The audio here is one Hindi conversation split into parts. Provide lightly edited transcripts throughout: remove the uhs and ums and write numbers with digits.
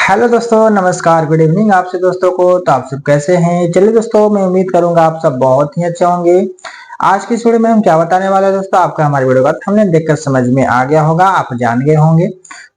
हेलो दोस्तों, नमस्कार, गुड इवनिंग आपसे दोस्तों को। तो आप सब कैसे हैं? चलिए दोस्तों, मैं उम्मीद करूंगा आप सब बहुत ही अच्छे होंगे। आज की इस वीडियो में हम क्या बताने वाले हैं दोस्तों, आपका हमारी वीडियो का थंबनेल देखकर समझ में आ गया होगा, आप जान गए होंगे।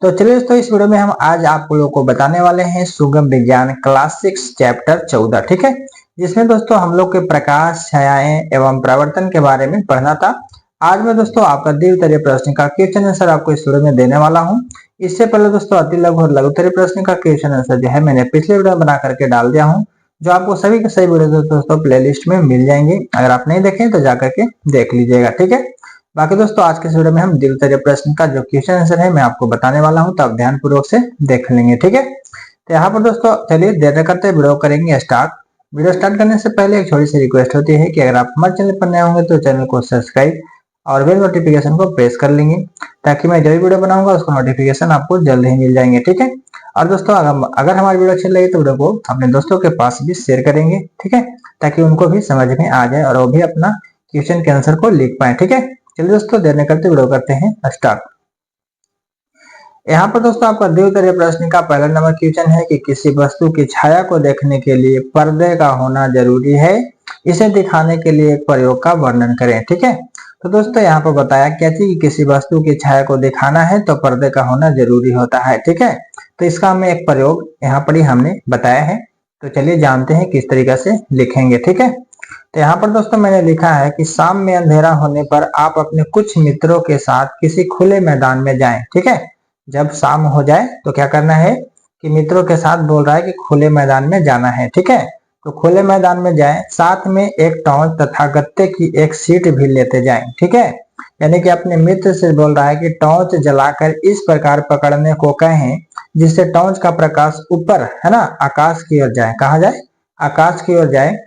तो चलिए दोस्तों, इस वीडियो में हम आज आप लोगों को बताने वाले हैं सुगम विज्ञान क्लास 6 चैप्टर 14, ठीक है, जिसमें दोस्तों हम लोग के प्रकाश, छायाएं एवं प्रवर्तन के बारे में पढ़ना था। आज मैं दोस्तों आपका द्वितीय प्रश्न का क्वेश्चन आंसर आपको इस वीडियो में देने वाला हूँ। इससे पहले दोस्तों अति लघु और लघुत्तरीय प्रश्न का क्वेश्चन आंसर जो है मैंने पिछले वीडियो में बना करके डाल दिया हूँ, जो आपको सभी के सही वीडियो दोस्तों प्लेलिस्ट में मिल जाएंगे। अगर आप नहीं देखें तो जाकर के देख लीजिएगा, ठीक है। बाकी दोस्तों आज के इस वीडियो में हम द्वितीय प्रश्न का जो क्वेश्चन आंसर है मैं आपको बताने वाला हूँ, तो आप ध्यान पूर्वक से देख लेंगे, ठीक है। तो यहाँ पर दोस्तों चलिए देर करते वीडियो करेंगे स्टार्ट। वीडियो स्टार्ट करने से पहले एक छोटी सी रिक्वेस्ट होती है कि अगर आप हमारे चैनल पर नए होंगे तो चैनल को सब्सक्राइब और बेल नोटिफिकेशन को प्रेस कर लेंगे, ताकि मैं जो भी वीडियो बनाऊंगा उसका नोटिफिकेशन आपको जल्द ही मिल जाएंगे, ठीक है। और दोस्तों अगर हमारी वीडियो अच्छी लगी तो वीडियो को अपने दोस्तों के पास भी शेयर करेंगे, ठीक है, ताकि उनको भी समझ में आ जाए और वो भी अपना क्वेश्चन के आंसर को लिख पाए, ठीक है। चलिए दोस्तों देर न करते वीडियो करते हैं स्टार्ट। यहाँ पर दोस्तों आपका द्वितीय प्रश्न का पहला नंबर क्वेश्चन है कि किसी वस्तु की छाया को देखने के लिए पर्दे का होना जरूरी है, इसे दिखाने के लिए एक प्रयोग का वर्णन करें, ठीक है। तो दोस्तों यहाँ पर बताया क्या चीज कि किसी वस्तु की छाया को दिखाना है तो पर्दे का होना जरूरी होता है, ठीक है। तो इसका हमें एक प्रयोग यहाँ पर ही हमने बताया है। तो चलिए जानते हैं किस तरीके से लिखेंगे, ठीक है। तो यहाँ पर दोस्तों मैंने लिखा है कि शाम में अंधेरा होने पर आप अपने कुछ मित्रों के साथ किसी खुले मैदान में जाएं, ठीक है। जब शाम हो जाए तो क्या करना है कि मित्रों के साथ बोल रहा है कि खुले मैदान में जाना है, ठीक है। तो खुले मैदान में जाएं, साथ में एक टॉर्च तथा गत्ते की एक सीट भी लेते जाएं, ठीक है। यानी कि अपने मित्र से बोल रहा है कि टॉर्च जलाकर इस प्रकार पकड़ने को कहें जिससे टॉर्च का प्रकाश ऊपर है ना आकाश की ओर जाए। कहा जाए? आकाश की ओर जाए।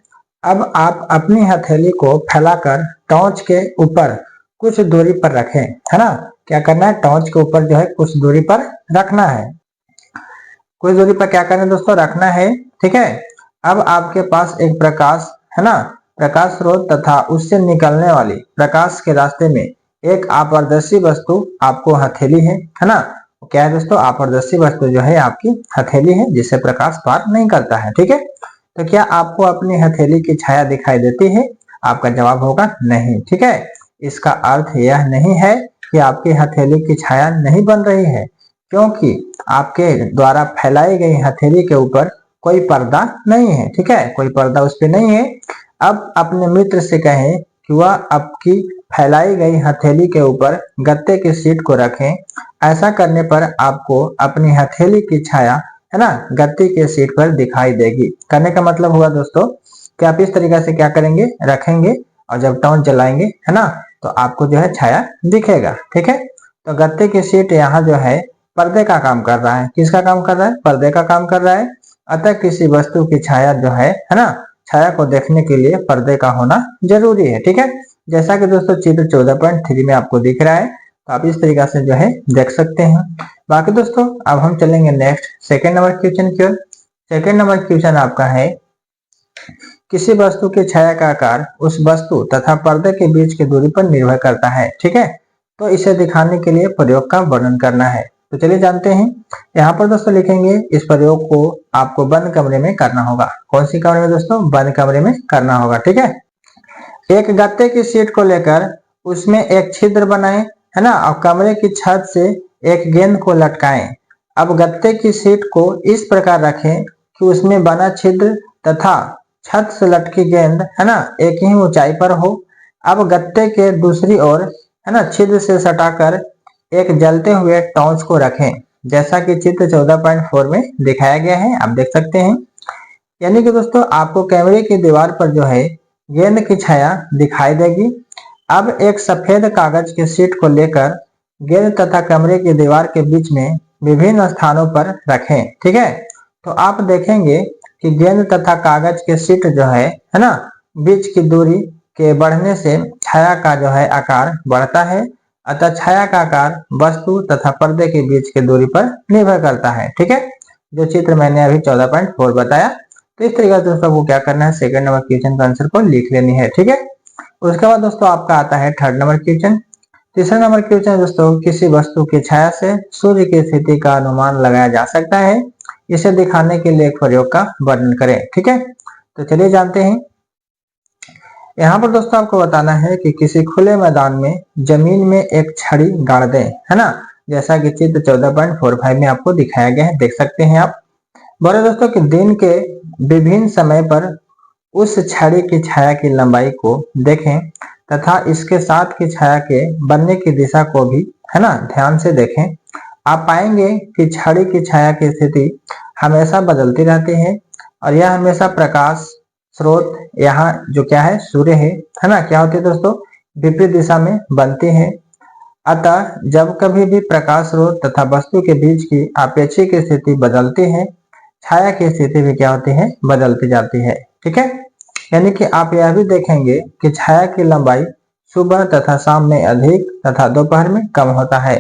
अब आप अपनी हथेली को फैलाकर टॉर्च के ऊपर कुछ दूरी पर रखें, है ना। क्या करना है? टॉर्च के ऊपर जो है कुछ दूरी पर रखना है, कुछ दूरी पर क्या करना है दोस्तों? रखना है, ठीक है। अब आपके पास एक प्रकाश है ना, प्रकाश स्रोत तथा उससे निकलने वाली प्रकाश के रास्ते में एक अपारदर्शी वस्तु आपको हथेली है ना। क्या है दोस्तों? अपारदर्शी वस्तु जो है आपकी हथेली है, जिससे प्रकाश पार नहीं करता है, ठीक है। तो क्या आपको अपनी हथेली की छाया दिखाई देती है? आपका जवाब होगा नहीं, ठीक है। इसका अर्थ यह नहीं है कि आपकी हथेली की छाया नहीं बन रही है, क्योंकि आपके द्वारा फैलाई गई हथेली के ऊपर कोई पर्दा नहीं है, ठीक है, कोई पर्दा उस पर नहीं है। अब अपने मित्र से कहें कि वह आपकी फैलाई गई हथेली के ऊपर गत्ते की सीट को रखें। ऐसा करने पर आपको अपनी हथेली की छाया है ना गत्ते के सीट पर दिखाई देगी। करने का मतलब हुआ दोस्तों कि आप इस तरीके से क्या करेंगे, रखेंगे, और जब टॉर्च जलाएंगे है ना तो आपको जो है छाया दिखेगा, ठीक है। तो गत्ते की सीट यहाँ जो है पर्दे का काम कर रहा है। किसका काम कर रहा है? पर्दे का काम कर रहा है। अतः किसी वस्तु की छाया जो है ना, छाया को देखने के लिए पर्दे का होना जरूरी है, ठीक है। जैसा कि दोस्तों चित्र 14.3 में आपको दिख रहा है, तो आप इस तरीके से जो है देख सकते हैं। बाकी दोस्तों अब हम चलेंगे नेक्स्ट सेकेंड नंबर क्वेश्चन की ओर। सेकेंड नंबर क्वेश्चन आपका है किसी वस्तु की छाया का आकार उस वस्तु तथा पर्दे के बीच की दूरी पर निर्भर करता है, ठीक है। तो इसे दिखाने के लिए प्रयोग का वर्णन करना है। तो चलिए जानते हैं। यहाँ पर दोस्तों लिखेंगे इस प्रयोग को आपको बंद कमरे में करना होगा। कौन सी कमरे में दोस्तों? बंद कमरे में करना होगा, ठीक है। एक गत्ते की सीट को लेकर उसमें एक छिद्र बनाएं, है ना, और कमरे की छत से एक गेंद को लटकाएं। अब गत्ते की सीट को इस प्रकार रखें कि उसमें बना छिद्र तथा छत से लटकी गेंद है ना एक ही ऊंचाई पर हो। अब गत्ते के दूसरी ओर है ना छिद्र से सटाकर एक जलते हुए टॉर्च को रखें, जैसा कि चित्र 14.4 में दिखाया गया है, आप देख सकते हैं। यानी कि दोस्तों आपको कैमरे की दीवार पर जो है गेंद की छाया दिखाई देगी। अब एक सफेद कागज की शीट को लेकर गेंद तथा कमरे की दीवार के बीच में विभिन्न स्थानों पर रखें, ठीक है। तो आप देखेंगे कि गेंद तथा कागज के शीट जो है ना बीच की दूरी के बढ़ने से छाया का जो है आकार बढ़ता है। अतः छाया का आकार वस्तु तथा पर्दे के बीच की दूरी पर निर्भर करता है, ठीक है, जो चित्र मैंने अभी 14.4 बताया। तो इस तरीके से दोस्तों को क्या करना है, सेकंड नंबर क्वेश्चन का आंसर को लिख लेनी है, ठीक है। उसके बाद दोस्तों आपका आता है थर्ड नंबर क्वेश्चन। तीसरा नंबर क्वेश्चन दोस्तों किसी वस्तु की छाया से सूर्य की स्थिति का अनुमान लगाया जा सकता है, इसे दिखाने के लिए एक प्रयोग का वर्णन करें। ठीक है, तो चलिए जानते हैं। यहाँ पर दोस्तों आपको बताना है कि किसी खुले मैदान में जमीन में एक छड़ी गाड़ दें, है ना, जैसा कि चित्र 14.45 में आपको दिखाया गया है, देख सकते हैं आप। बोले दोस्तों कि दिन के विभिन्न समय पर उस छड़ी की छाया की लंबाई को देखें तथा इसके साथ की छाया के बनने की दिशा को भी, है ना, ध्यान से देखें। आप पाएंगे कि छड़ी की छाया की स्थिति हमेशा बदलती रहती है और यह हमेशा प्रकाश स्रोत, यहाँ जो क्या है सूर्य है ना, क्या होती है दोस्तों, विपरीत दिशा में बनती है। अतः जब कभी भी प्रकाश स्रोत तथा वस्तु के बीच की आपेक्षिक स्थिति बदलती है, छाया की स्थिति भी क्या होती है, बदलती जाती है। ठीक है, यानी कि आप यह भी देखेंगे कि छाया की लंबाई सुबह तथा शाम में अधिक तथा दोपहर में कम होता है।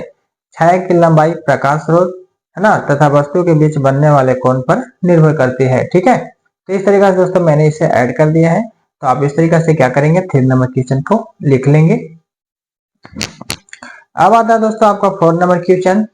छाया की लंबाई प्रकाश स्रोत, है ना, तथा वस्तु के बीच बनने वाले कोण पर निर्भर करती है। ठीक है, तो इस तरीके से दोस्तों मैंने इसे ऐड कर दिया है। तो आप इस तरीके से क्या करेंगे, 3 नंबर क्वेश्चन को लिख लेंगे। अब आता है दोस्तों आपका 4 नंबर क्वेश्चन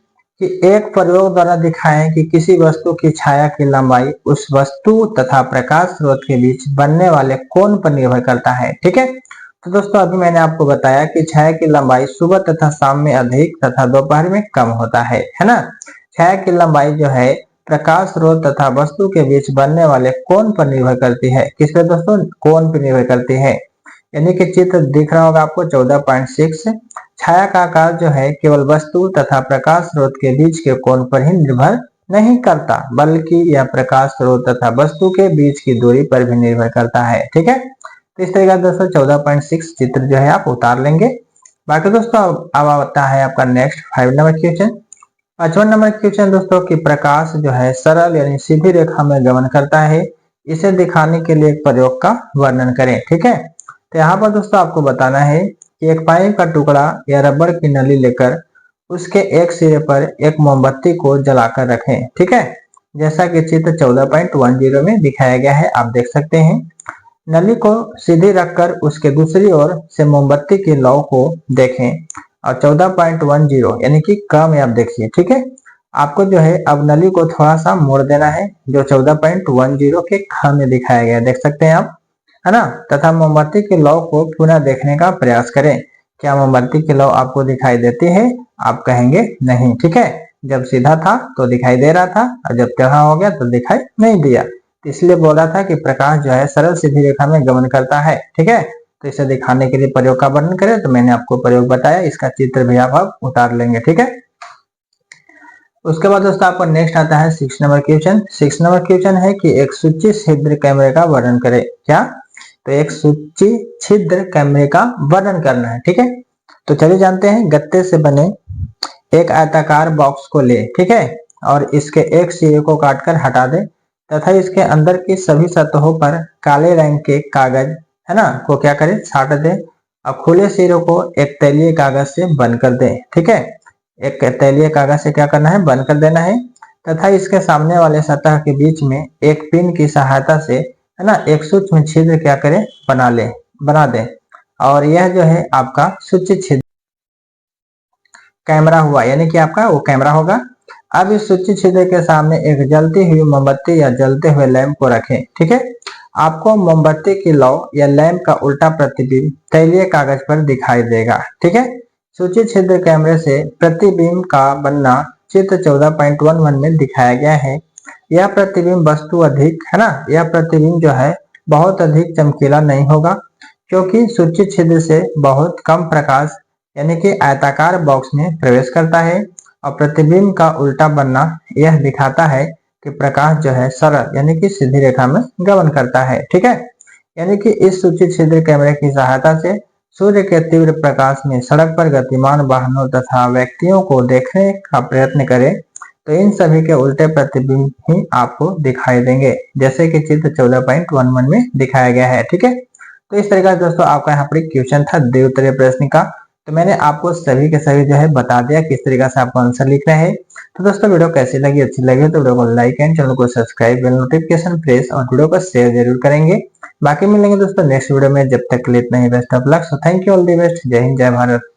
कि एक प्रयोग द्वारा दिखाएं कि किसी वस्तु की छाया की लंबाई उस वस्तु तथा प्रकाश स्रोत के बीच बनने वाले कोण पर निर्भर करता है। ठीक है, तो दोस्तों अभी मैंने आपको बताया कि छाया की लंबाई सुबह तथा शाम में अधिक तथा दोपहर में कम होता है ना। छाया की लंबाई जो है प्रकाश स्रोत तथा वस्तु के बीच बनने वाले कोण पर निर्भर करती है। किस पे दोस्तों, कोण पर निर्भर करती है। यानी कि चित्र दिख रहा होगा आपको 14.6। छाया का आकार जो है केवल वस्तु तथा प्रकाश स्रोत के बीच के कोण पर ही निर्भर नहीं करता, बल्कि यह प्रकाश स्रोत तथा वस्तु के बीच की दूरी पर भी निर्भर करता है। ठीक है, तो इस तरीके से दोस्तों 14.6 चित्र जो है आप उतार लेंगे। बाकी दोस्तों अब आता है आपका नेक्स्ट 5 नंबर क्वेश्चन। 5वां नंबर क्वेश्चन दोस्तों कि प्रकाश जो है सरल यानी सीधी रेखा में गमन करता है, इसे दिखाने के लिए एक प्रयोग का वर्णन करें। ठीक है, तो यहाँ पर दोस्तों आपको बताना है कि एक पाइप का टुकड़ा या रबड़ की नली लेकर उसके एक सिरे पर एक मोमबत्ती को जलाकर रखें। ठीक है, जैसा कि चित्र 14.10 में दिखाया गया है, आप देख सकते हैं। नली को सीधी रखकर उसके दूसरी ओर से मोमबत्ती की लौ को देखें और 14.10 यानी कि क में आप देखिए। ठीक है, आपको जो है अब नली को थोड़ा सा मोड़ देना है, जो 14.10 के ख में दिखाया गया है, देख सकते हैं आप, है ना, तथा मोमबत्ती की लौ को पुनः देखने का प्रयास करें। क्या मोमबत्ती की लौ आपको दिखाई देती है? आप कहेंगे नहीं। ठीक है, जब सीधा था तो दिखाई दे रहा था और जब टेढ़ा हो गया तो दिखाई नहीं दिया, तो इसलिए बोल रहा था कि प्रकाश जो है सरल सीधी रेखा में गमन करता है। ठीक है, तो इसे दिखाने के लिए प्रयोग का वर्णन करें, तो मैंने आपको प्रयोग बताया, इसका चित्र भी आप उतार लेंगे। ठीक है, उसके बाद दोस्तों आपको नेक्स्ट आता है 6 नंबर क्वेश्चन। 6 नंबर क्वेश्चन है कि एक सूची छिद्र कैमरे का वर्णन करें। क्या, तो एक सूची छिद्र कैमरे का वर्णन करना है। ठीक है, तो चलिए जानते हैं। गत्ते से बने एक आयताकार बॉक्स को ले, ठीक है, और इसके एक सिरे को काटकर हटा दे तथा इसके अंदर की सभी सतहों पर काले रंग के कागज, है ना, को क्या करे, छाट दे और खुले सिरों को एक तैलीय कागज से बंद कर दे। ठीक है, एक तैलीय कागज से क्या करना है, बंद कर देना है तथा इसके सामने वाले सतह के बीच में एक पिन की सहायता से, है ना, एक सूक्ष्म छिद्र क्या करे, बना दे और यह जो है आपका सूक्ष्म छिद्र कैमरा हुआ, यानी कि आपका वो कैमरा होगा। अब इस सूक्ष्म छिद्र के सामने एक जलती हुई मोमबत्ती या जलते हुए लैंप को रखें। ठीक है, आपको मोमबत्ती की लौ या लैंप का उल्टा प्रतिबिंब तैलीय कागज पर दिखाई देगा। ठीक है, सूक्ष्म छिद्र कैमरे से प्रतिबिंब का बनना चित्र 14.11 में दिखाया गया है। यह प्रतिबिंब वस्तु अधिक, है ना, यह प्रतिबिंब जो है बहुत अधिक चमकीला नहीं होगा, क्योंकि सूक्ष्म छिद्र से बहुत कम प्रकाश यानी कि आयताकार बॉक्स में प्रवेश करता है और प्रतिबिंब का उल्टा बनना यह दिखाता है कि प्रकाश जो है सरल यानी कि सीधी रेखा में गमन करता है। ठीक है, यानी कि इस सूक्ष्म छिद्र कैमरे की सहायता से सूर्य के तीव्र प्रकाश में सड़क पर गतिमान वाहनों तथा व्यक्तियों को देखने का प्रयत्न करें तो इन सभी के उल्टे प्रतिबिंब ही आपको दिखाई देंगे, जैसे कि चित्र 14.11 में दिखाया गया है। ठीक है, तो इस तरीके से दोस्तों आपका यहाँ पर क्वेश्चन था द्विउत्तरीय प्रश्न का। तो मैंने आपको सभी के सभी जो है बता दिया किस तरीके से आपको आंसर लिखना है। तो दोस्तों वीडियो कैसी लगी, अच्छी लगी तो वीडियो को लाइक एंड चैनल को सब्सक्राइब, बेल नोटिफिकेशन प्रेस और वीडियो को शेयर जरूर करेंगे। बाकी मिलेंगे दोस्तों नेक्स्ट वीडियो में, जब तक के लिए इतना ही, best of luck. So thank you, all the best, जय हिंद, जय भारत।